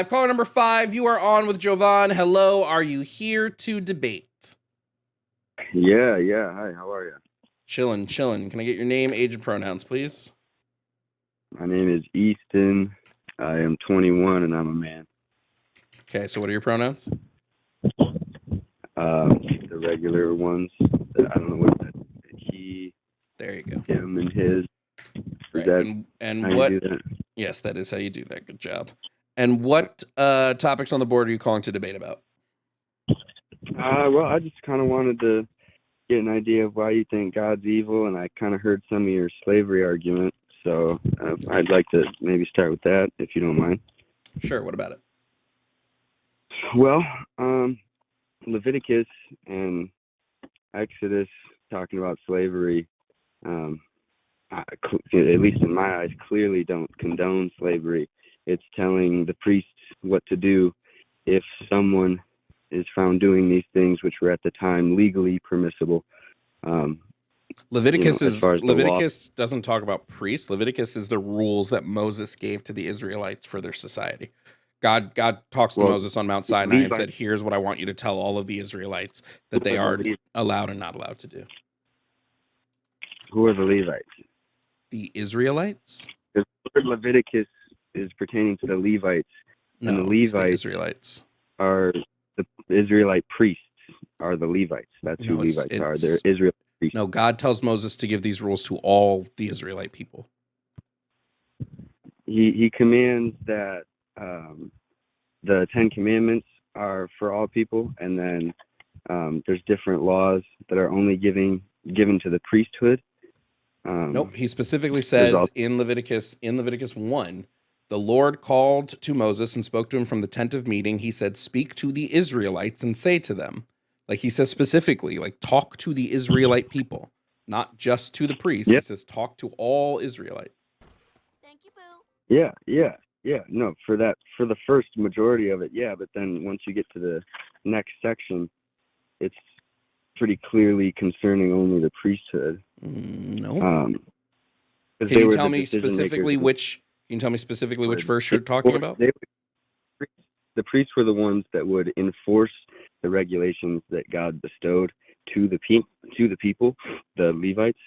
Caller number 5, you are on with Jovan. Hello, are you here to debate? Yeah. Hi, how are you? Chillin'. Can I get your name, age, and pronouns, please? My name is Easton. I am 21 and I'm a man. Okay, so what are your pronouns? The regular ones. I don't know what that. He. There you go. Him and his. Right. And how what? you do that? Yes, that is how you do that. Good job. And what topics on the board are you calling to debate about? Well, I just kind of wanted to get an idea of why you think God's evil, and I kind of heard some of your slavery argument, so I'd like to maybe start with that, if you don't mind. Sure. What about it? Well, Leviticus and Exodus talking about slavery, at least in my eyes, clearly don't condone slavery. It's telling the priests what to do if someone is found doing these things, which were at the time legally permissible. Leviticus doesn't talk about priests. Leviticus is the rules that Moses gave to the Israelites for their society. God talks to Moses on Mount Sinai and said, here's what I want you to tell all of the Israelites that they are allowed and not allowed to do. Who are the Levites? The Israelites? The word Leviticus is pertaining to the Levites. No, and the Levites the Israelites are the Israelite priests are the Levites. That's who Levites are. They're Israelite priests. No, God tells Moses to give these rules to all the Israelite people. He commands that the 10 Commandments are for all people, and then there's different laws that are only given to the priesthood. Nope. He specifically says in Leviticus 1, the Lord called to Moses and spoke to him from the tent of meeting. He said, speak to the Israelites and say to them, like he says specifically, like talk to the Israelite people, not just to the priests. Yep. He says, talk to all Israelites. Thank you, Boo. Yeah. No, for the first majority of it. Yeah. But then once you get to the next section, it's pretty clearly concerning only the priesthood. No. Can you tell me specifically which verse you're talking about? The priests were the ones that would enforce the regulations that God bestowed to the people, the Levites.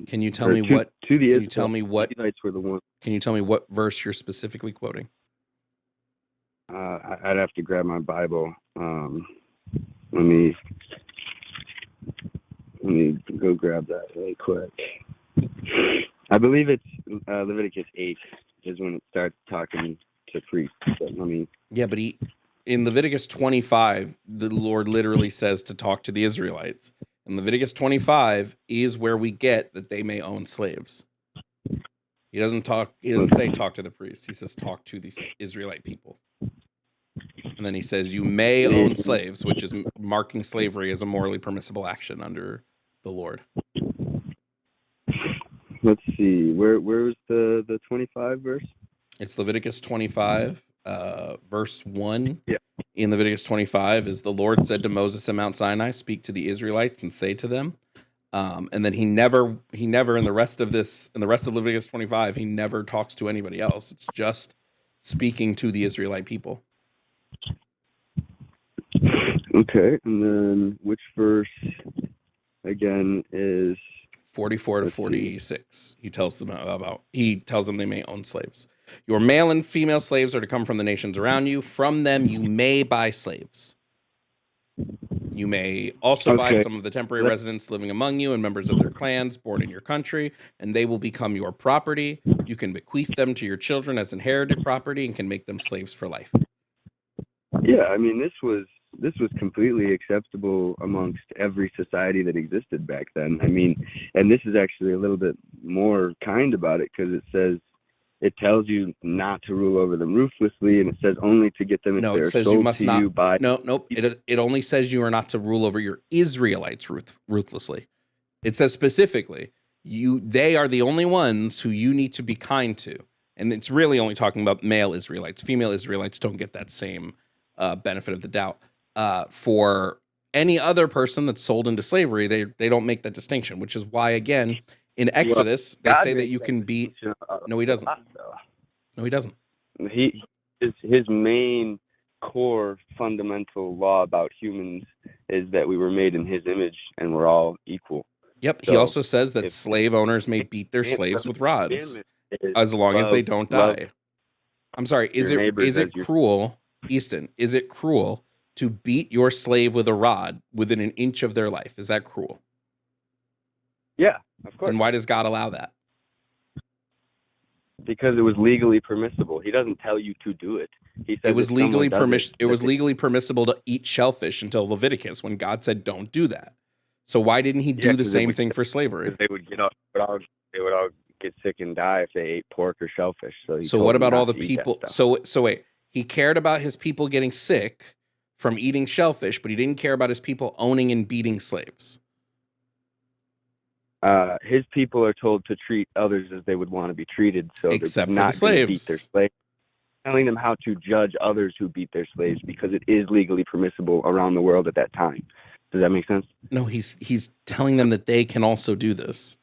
Can you tell me what? Levites were the ones. Can you tell me what verse you're specifically quoting? I'd have to grab my Bible. Let me go grab that really quick. I believe it's Leviticus 8 is when it starts talking to priests. Yeah, but in Leviticus 25, the Lord literally says to talk to the Israelites. And Leviticus 25 is where we get that they may own slaves. He doesn't say talk to the priests. He says talk to the Israelite people. And then he says you may own slaves, which is marking slavery as a morally permissible action under the Lord. Let's see. Where's the 25 verse? It's Leviticus 25, verse 1. Yeah. In Leviticus 25 is the Lord said to Moses at Mount Sinai, speak to the Israelites and say to them. And then he never in the rest of Leviticus 25, he never talks to anybody else. It's just speaking to the Israelite people. Okay. And then which verse again is 44 to 46. He tells them they may own slaves. Your male and female slaves are to come from the nations around you. From them you may buy slaves. You may also buy some of the temporary residents living among you and members of their clans born in your country, and they will become your property. You can bequeath them to your children as inherited property and can make them slaves for life. Yeah, I mean, this was completely acceptable amongst every society that existed back then. I mean, and this is actually a little bit more kind about it because it tells you not to rule over them ruthlessly, and it says only to get them if they're sold to you by... Nope. It only says you are not to rule over your Israelites ruthlessly. It says specifically, they are the only ones who you need to be kind to. And it's really only talking about male Israelites. Female Israelites don't get that same benefit of the doubt. For Any other person that's sold into slavery, they don't make that distinction, which is why, again, in Exodus, they God say that makes you can beat. distinction No, he doesn't. a lot, though. No, he doesn't. His main core fundamental law about humans is that we were made in his image and we're all equal. Yep. He So, also says that if- slave owners may beat their slaves with rods as long as they don't love die. I'm sorry. Is your it neighbors as your- cruel, Easton? Is it cruel to beat your slave with a rod within an inch of their life? Is that cruel? Yeah, of course. And why does God allow that? Because it was legally permissible. He doesn't tell you to do it. He says It was if someone legally does it was legally permissible to eat shellfish until Leviticus, when God said don't do that. So why didn't he do the 'cause it same would- thing for slavery? 'cause they would all get sick and die if they ate pork or shellfish. So he So told what them about not all the to eat that people? stuff. So wait, he cared about his people getting sick from eating shellfish, but he didn't care about his people owning and beating slaves. His people are told to treat others as they would want to be treated, so Except they're for the not going to beat their slaves. slaves. Telling them how to judge others who beat their slaves because it is legally permissible around the world at that time. Does that make sense? No, he's telling them that they can also do this.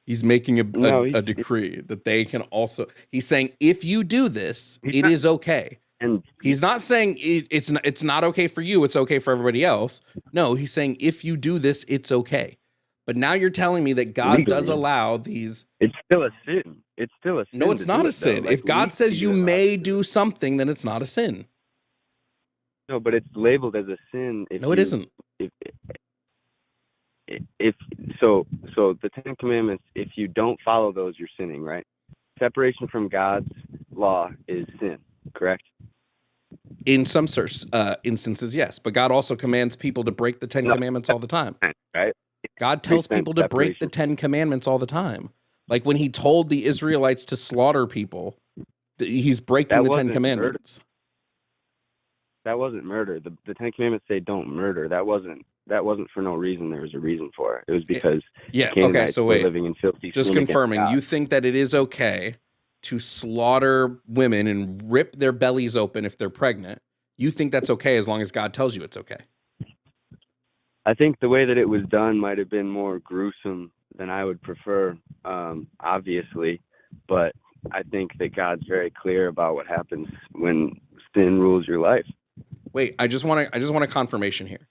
He's making a decree that they can also. He's saying if you do this, it is okay. And He's not saying it's not okay for you. It's okay for everybody else. No, he's saying if you do this, it's okay. But now you're telling me that God does legally, allow these. it's still a sin. It's still a sin. No, it's to not do a it, sin. though. If God says you legally, may do something, then it's not a sin. no, but it's labeled as a sin. If No, it isn't. If so, the Ten Commandments. If you don't follow those, you're sinning, right? Separation from God's law is sin. Correct. In some instances, yes. But God also commands people to break the Ten Commandments all the time. Right. God tells people to break the 10 Commandments all the time. Like when he told the Israelites to slaughter people, he's breaking the 10 Commandments. That wasn't murder. The Ten Commandments say don't murder. That wasn't for no reason. There was a reason for it. It was because Canaanites were living in filthy just sin against confirming, God. you think that it is okay to slaughter women and rip their bellies open if they're pregnant. You think that's okay as long as God tells you it's okay. I think the way that it was done might have been more gruesome than I would prefer, obviously, but I think that God's very clear about what happens when sin rules your life. Wait, I just want a confirmation here.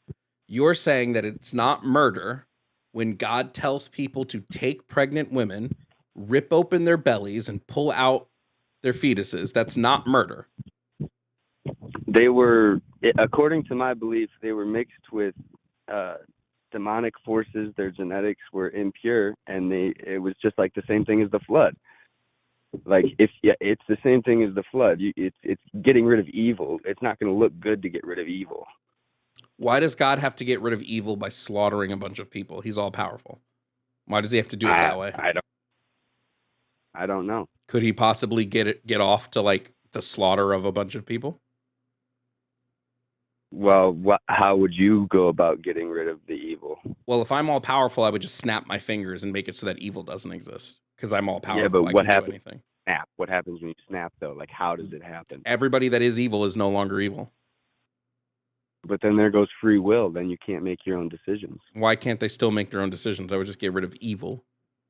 You're saying that it's not murder when God tells people to take pregnant women, rip open their bellies, and pull out their fetuses. That's not murder. They were, according to my belief, they were mixed with demonic forces. Their genetics were impure, and it was just like the same thing as the flood. Like it's the same thing as the flood. It's getting rid of evil. It's not going to look good to get rid of evil. Why does God have to get rid of evil by slaughtering a bunch of people? He's all powerful. Why does he have to do it that way? I don't know. Could he possibly get off to like the slaughter of a bunch of people? Well, how would you go about getting rid of the evil? Well, if I'm all powerful, I would just snap my fingers and make it so that evil doesn't exist. Because I'm all powerful. Yeah, but what happens? Anything. Snap. What happens when you snap, though? Like, how does it happen? Everybody that is evil is no longer evil. But then there goes free will. Then you can't make your own decisions. Why can't they still make their own decisions? I would just get rid of evil.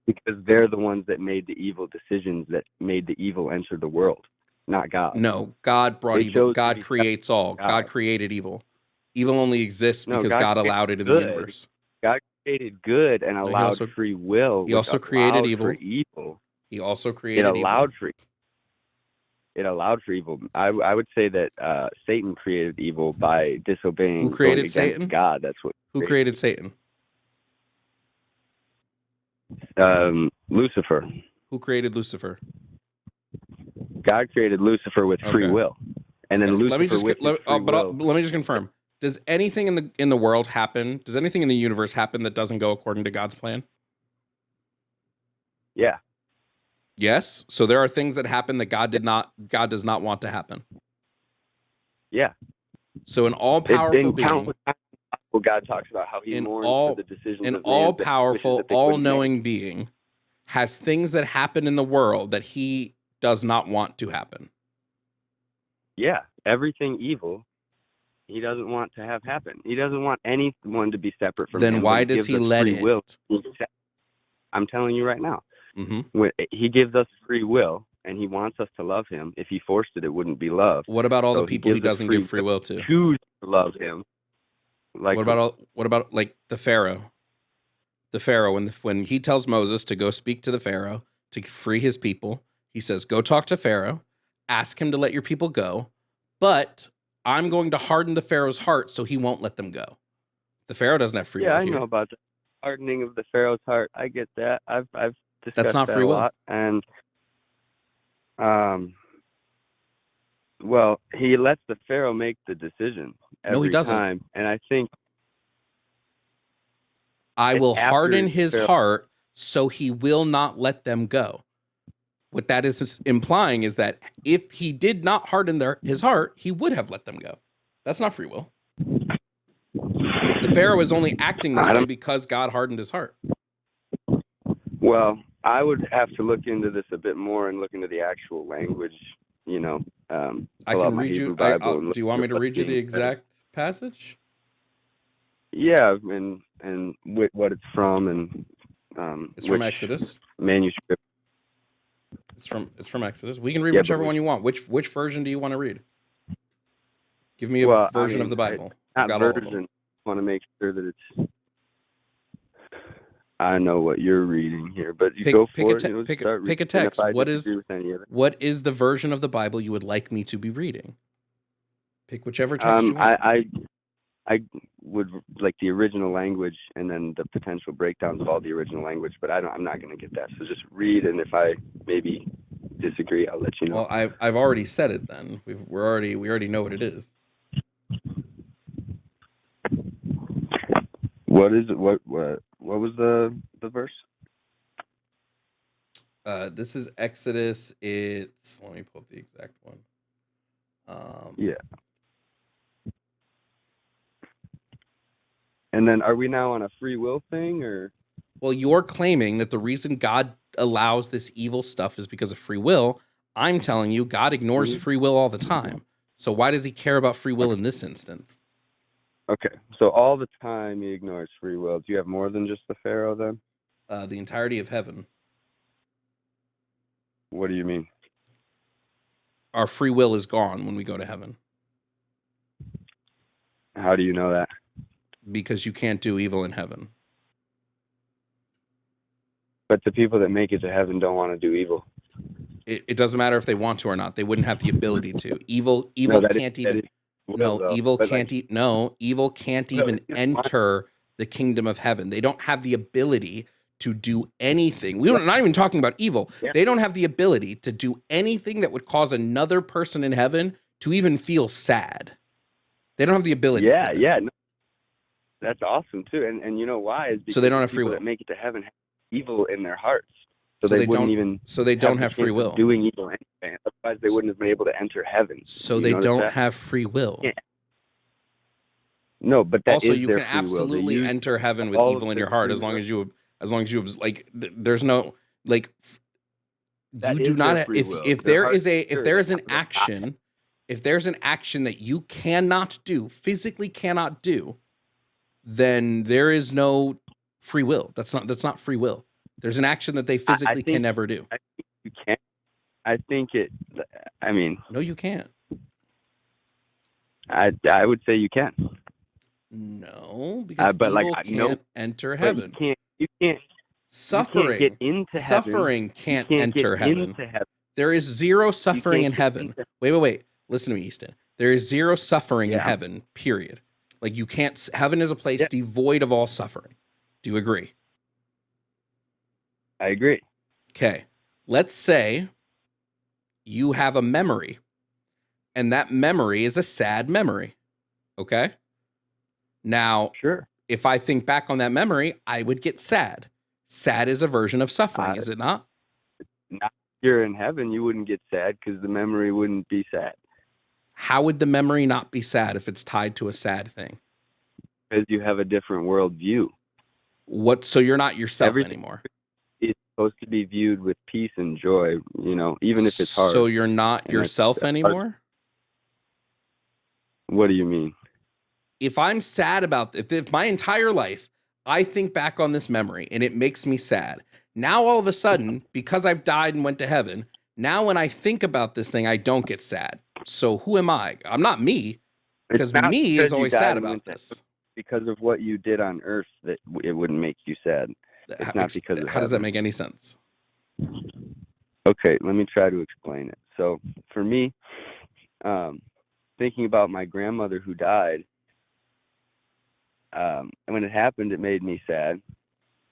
Because they're the ones that made the evil decisions that made the evil enter the world, not God. No, God brought evil. God creates all. God created evil. Evil only exists because God allowed it in the universe. God created good and allowed free will. He also created evil. For evil. He also created evil. It allowed for evil. I would say that Satan created evil by disobeying. Who created Satan? God. That's what. Who created Satan? Lucifer. Who created Lucifer? God created Lucifer with free will, and then Lucifer let me just confirm. Does anything in the world happen? Does anything in the universe happen that doesn't go according to God's plan? Yeah. Yes. So there are things that happen that God does not want to happen. Yeah. So an all-powerful being. God talks about how he mourns for the decisions. An all-powerful, all-knowing being has things that happen in the world that he does not want to happen. Yeah. Everything evil he doesn't want to have happen. He doesn't want anyone to be separate from Then him. why does he let it? Will. I'm telling you right now. Mm-hmm. When he gives us free will, and he wants us to love him. If he forced it, it wouldn't be love. What about all the people he doesn't give free will to? Choose to love him. Like what about like the Pharaoh? The Pharaoh, when he tells Moses to go speak to the Pharaoh to free his people, he says, "Go talk to Pharaoh, ask him to let your people go, but I'm going to harden the Pharaoh's heart so he won't let them go." The Pharaoh doesn't have free will. Yeah, I know about the hardening of the Pharaoh's heart. I get that. I've discussed That's not that free a will. lot. And well, he lets the Pharaoh make the decision every No, he doesn't. time. And I think I will harden his heart so he will not let them go. What that is implying is that if he did not harden his heart, he would have let them go. That's not free will. The Pharaoh is only acting this way because God hardened his heart. Well, I would have to look into this a bit more and look into the actual language, you know. I can read you. Do you want me to read you the exact passage? Yeah, and what it's from, and it's from Exodus manuscript. It's from Exodus. We can read whichever one you want. Which version do you want to read? Give me a version of the Bible. Not version. I want to make sure that it's. I know what you're reading here, but you go for it. Pick a text. What is the version of the Bible you would like me to be reading? Pick whichever text you want. I would like the original language and then the potential breakdowns of all the original language, but I'm not going to get that. So just read, and if I maybe disagree, I'll let you know. Well, I've already said it. Then we already know what it is. What is it? What was the verse? This is Exodus. Let me pull up the exact one. Yeah. And then are we now on a free will thing, or? Well, you're claiming that the reason God allows this evil stuff is because of free will. I'm telling you, God ignores free will all the time. So why does he care about free will in this instance? Okay, so all the time he ignores free will. Do you have more than just the Pharaoh then? The entirety of heaven. What do you mean? Our free will is gone when we go to heaven. How do you know that? Because you can't do evil in heaven. But the people that make it to heaven don't want to do evil. It doesn't matter if they want to or not. They wouldn't have the ability to. Evil can't even enter the kingdom of heaven. They don't have the ability to do anything. We're not even talking about evil. Yeah. They don't have the ability to do anything that would cause another person in heaven to even feel sad. They don't have the ability. Yeah. No. That's awesome too. And you know why? Is because so they don't have free will. That make it to heaven have evil in their hearts. So they don't have free will. Doing evil anything. Otherwise they wouldn't have been able to enter heaven. So they don't have free will. Yeah. No, but that also is you their can free absolutely will. enter heaven with evil in your heart as long as you like there's no like that you do not if there's an action that you cannot do, physically cannot do, then there is no free will. That's not free will. There's an action that they physically can never do. I think you can't. No, you can't. I would say you can. No, because evil can't enter heaven. You can't. Suffering. You can't get into suffering heaven. Can't enter heaven. There is zero suffering in heaven. Wait. Listen to me, Easton. There is zero suffering in heaven, period. Like you can't, heaven is a place devoid of all suffering. Do you agree? I agree. Okay. Let's say you have a memory and that memory is a sad memory. Okay. Now, sure. If I think back on that memory, I would get sad. Sad is a version of suffering, is it not? Not if you're in heaven, you wouldn't get sad because the memory wouldn't be sad. How would the memory not be sad if it's tied to a sad thing? Because you have a different worldview. So you're not yourself anymore. It's supposed to be viewed with peace and joy, even if it's hard. So you're not yourself anymore? What do you mean? if I'm sad about if my entire life I think back on this memory and it makes me sad. Now all of a sudden, because I've died and went to heaven, now when I think about this thing, I don't get sad. So who am I? I'm not me, because It's not me because is you always died sad and about went to this. because of what you did on earth that it wouldn't make you sad. It's not because of How does that heaven. make any sense? Okay, let me try to explain it. So for me, thinking about my grandmother who died, and when it happened, it made me sad,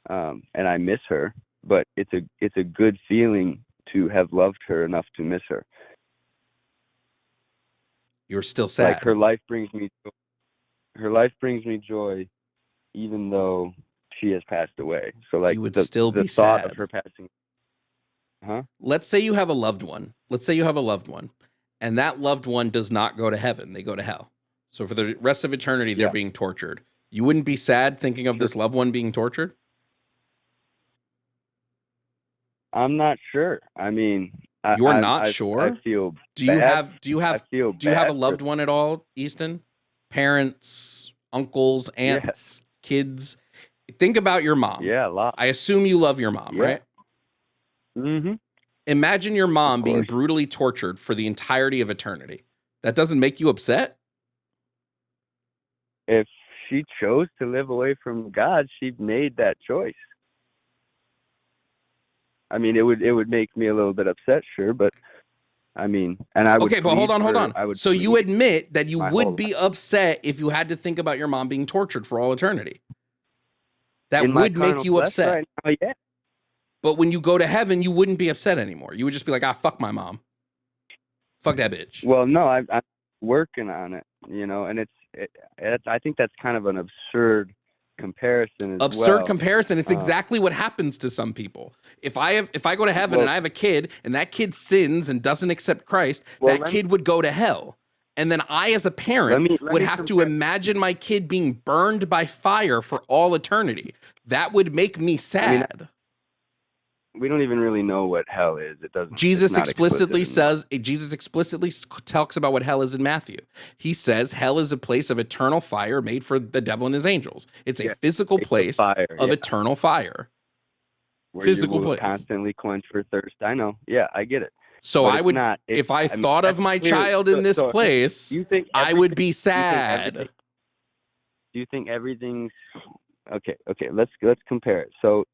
and I miss her. But it's a good feeling to have loved her enough to miss her. You're still sad. Like her life brings me joy, even though she has passed away. So like you would the still be thought sad of her passing. Huh? Let's say you have a loved one. And that loved one does not go to heaven. They go to hell. So for the rest of eternity, they're being tortured. You wouldn't be sad thinking of this loved one being tortured? I'm not sure. I mean, You're not sure? I feel Do you bad. have a loved one at all, Easton? Parents, uncles, aunts, kids? Think about your mom. Yeah, a lot. I assume you love your mom, right? Mm-hmm. Imagine your mom being brutally tortured for the entirety of eternity. That doesn't make you upset? If she chose to live away from God, she made that choice. I mean, it would make me a little bit upset, sure, but I mean, and I would. Okay, but hold on. So you admit that you would be upset if you had to think about your mom being tortured for all eternity. That would make you upset. Right now, yeah. But when you go to heaven, you wouldn't be upset anymore. You would just be like, fuck my mom. Fuck that bitch. Well, no, I'm working on it, and I think that's kind of an absurd comparison comparison. It's exactly what happens to some people. If I go to heaven and I have a kid and that kid sins and doesn't accept Christ, that kid would go to hell. And then I, as a parent, would have to imagine my kid being burned by fire for all eternity. That would make me sad. I mean, we don't even really know what hell is. It doesn't. Jesus explicitly talks about what hell is in Matthew. He says hell is a place of eternal fire made for the devil and his angels. It's a physical place of eternal fire. Where you will constantly quench for thirst. I know. Yeah, I get it. So I would, if I thought of my child in this place, I would be sad. Do you think everything's okay? Okay, let's compare it. So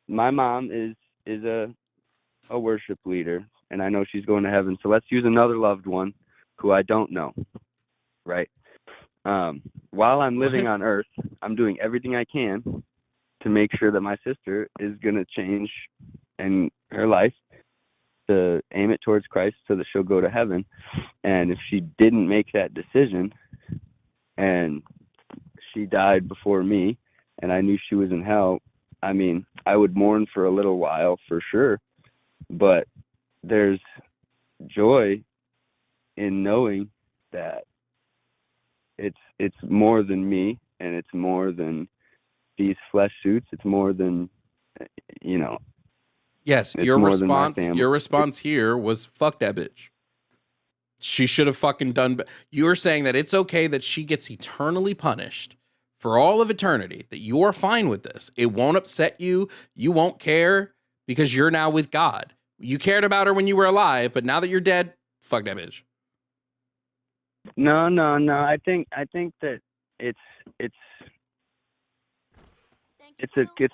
my mom is a worship leader, and I know she's going to heaven. So let's use another loved one who I don't know, right? While I'm living on earth, I'm doing everything I can to make sure that my sister is going to change in her life to aim it towards Christ so that she'll go to heaven. And if she didn't make that decision and she died before me and I knew she was in hell, I mean, I would mourn for a little while for sure, but there's joy in knowing that it's more than me, and it's more than these flesh suits. It's more than, Yes, your response here was fuck that bitch. She should have fucking done. You're saying that it's okay that she gets eternally punished for all of eternity, that you are fine with this. It won't upset you. You won't care because you're now with God. You cared about her when you were alive, but now that you're dead, fuck that bitch. No. I think that it's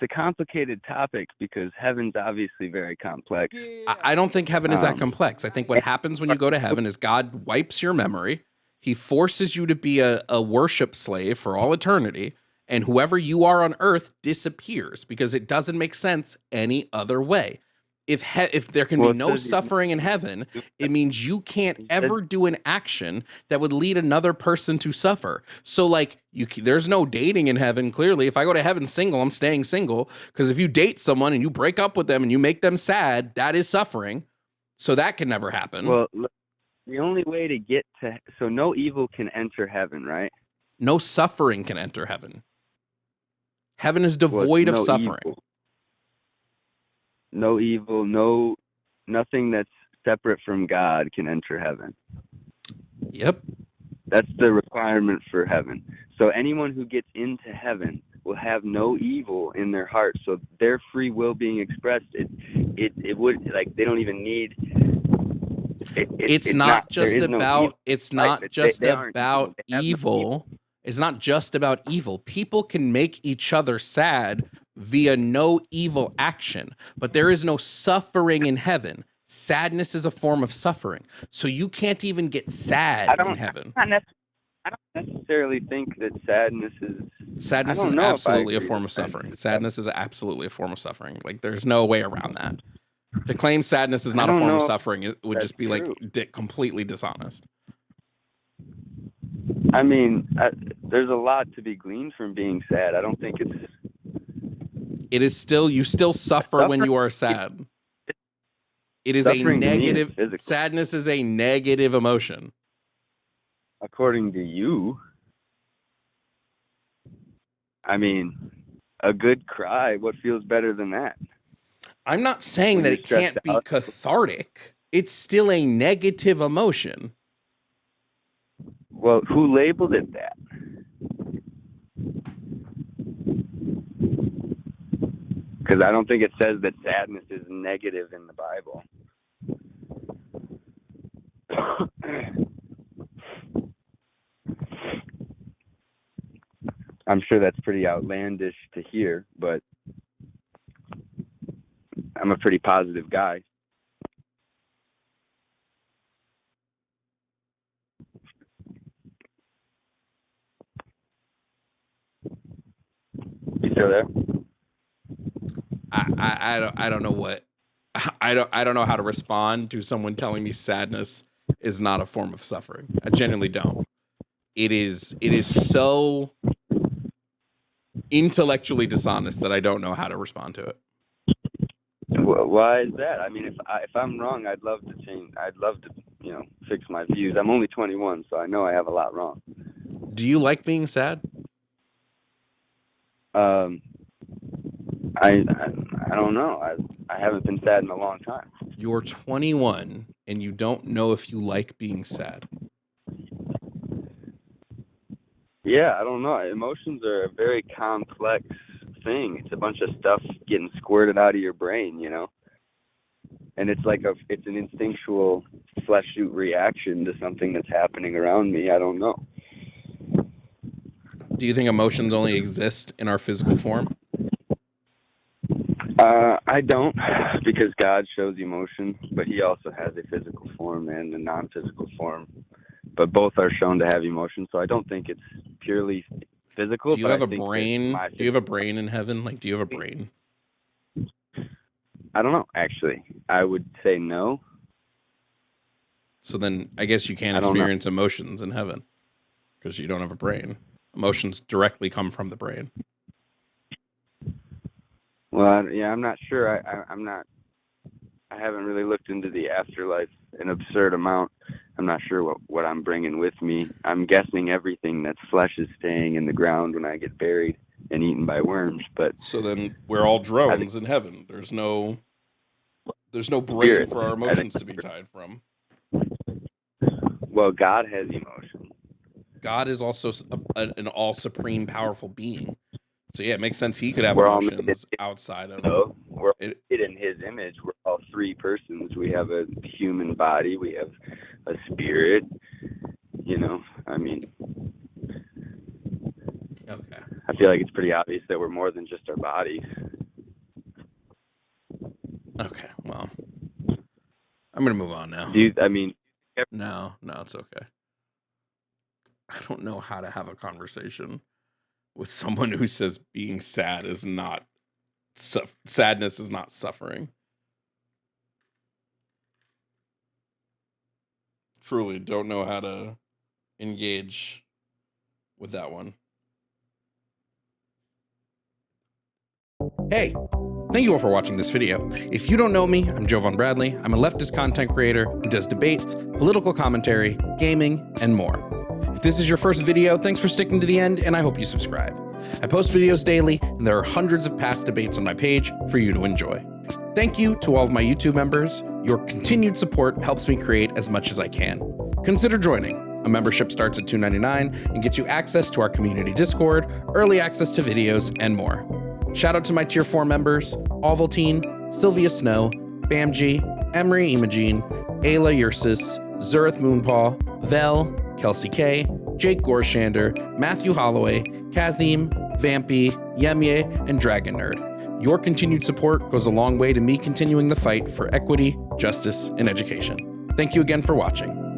a complicated topic because heaven's obviously very complex. I don't think heaven is that complex. I think what happens when you go to heaven is God wipes your memory. He forces you to be a worship slave for all eternity, and whoever you are on earth disappears because it doesn't make sense any other way. If there can be no suffering in heaven, it means you can't ever do an action that would lead another person to suffer. So like there's no dating in heaven. Clearly, if I go to heaven single, I'm staying single, because if you date someone and you break up with them and you make them sad, that is suffering. So that can never happen. Well, the only way to get to, so no evil can enter heaven, right? No suffering can enter heaven. Heaven is devoid of suffering. No evil, nothing that's separate from God can enter heaven. Yep. That's the requirement for heaven. So anyone who gets into heaven will have no evil in their heart. So their free will being expressed, it would, like, they don't even need. It's not just about evil. It's not just about evil. People can make each other sad via no evil action, but there is no suffering in heaven. Sadness is a form of suffering. So you can't even get sad in heaven. I don't necessarily think that sadness is absolutely a form of suffering. Sadness is absolutely a form of suffering. Like, there's no way around that. To claim sadness is not a form of suffering, it would just be like completely dishonest. I mean, there's a lot to be gleaned from being sad. I don't think it is still, you still suffer when you are sad. It is a negative. Sadness is a negative emotion. According to you. I mean, a good cry, what feels better than that? I'm not saying that it can't be cathartic. It's still a negative emotion. Well, who labeled it that? Because I don't think it says that sadness is negative in the Bible. I'm sure that's pretty outlandish to hear, but I'm a pretty positive guy. You still there? I don't know what I don't know how to respond to someone telling me sadness is not a form of suffering. I genuinely don't. It is so intellectually dishonest that I don't know how to respond to it. Why is that? I mean, if I'm wrong, I'd love to change. I'd love to, fix my views. I'm only 21, so I know I have a lot wrong. Do you like being sad? I don't know. I haven't been sad in a long time. You're 21 and you don't know if you like being sad. Yeah, I don't know. Emotions are a very complex thing. It's a bunch of stuff getting squirted out of your brain, and it's like it's an instinctual flesh suit reaction to something that's happening around me. I don't know. Do you think emotions only exist in our physical form? I don't, because God shows emotion, but he also has a physical form and a non-physical form. But both are shown to have emotion, so I don't think it's purely physical. Do you have a brain? Do you have a brain in heaven? Like, do you have a brain? I don't know, actually. I would say no. So then I guess you can't experience emotions in heaven because you don't have a brain. Emotions directly come from the brain. Well, yeah, I'm not sure. I haven't really looked into the afterlife an absurd amount. I'm not sure what I'm bringing with me. I'm guessing everything that's flesh is staying in the ground when I get buried and eaten by worms. But so then we're all drones in heaven. There's no brain for our emotions to be tied from. Well, God has emotion. God is also an all supreme powerful being. So yeah, it makes sense he could have emotions outside of. No, we're made in his image. We're all three persons. We have a human body. We have a spirit. I mean. Okay. I feel like it's pretty obvious that we're more than just our bodies. Okay, well, I'm gonna move on now. No, it's okay. I don't know how to have a conversation with someone who says being sad is not sadness is not suffering. Truly don't know how to engage with that one. Hey, thank you all for watching this video. If you don't know me, I'm Jovan Bradley. I'm a leftist content creator who does debates, political commentary, gaming, and more. If this is your first video, thanks for sticking to the end, and I hope you subscribe. I post videos daily, and there are hundreds of past debates on my page for you to enjoy. Thank you to all of my YouTube members. Your continued support helps me create as much as I can. Consider joining. A membership starts at $2.99 and gets you access to our community Discord, early access to videos, and more. Shout out to my Tier 4 members, Ovaltine, Sylvia Snow, Bamji, Emery Imogene, Ayla Ursus, Zurith Moonpaw, Vel, Kelsey K, Jake Gorshander, Matthew Holloway, Kazim, Vampy, Yemye, and Dragon Nerd. Your continued support goes a long way to me continuing the fight for equity, justice, and education. Thank you again for watching.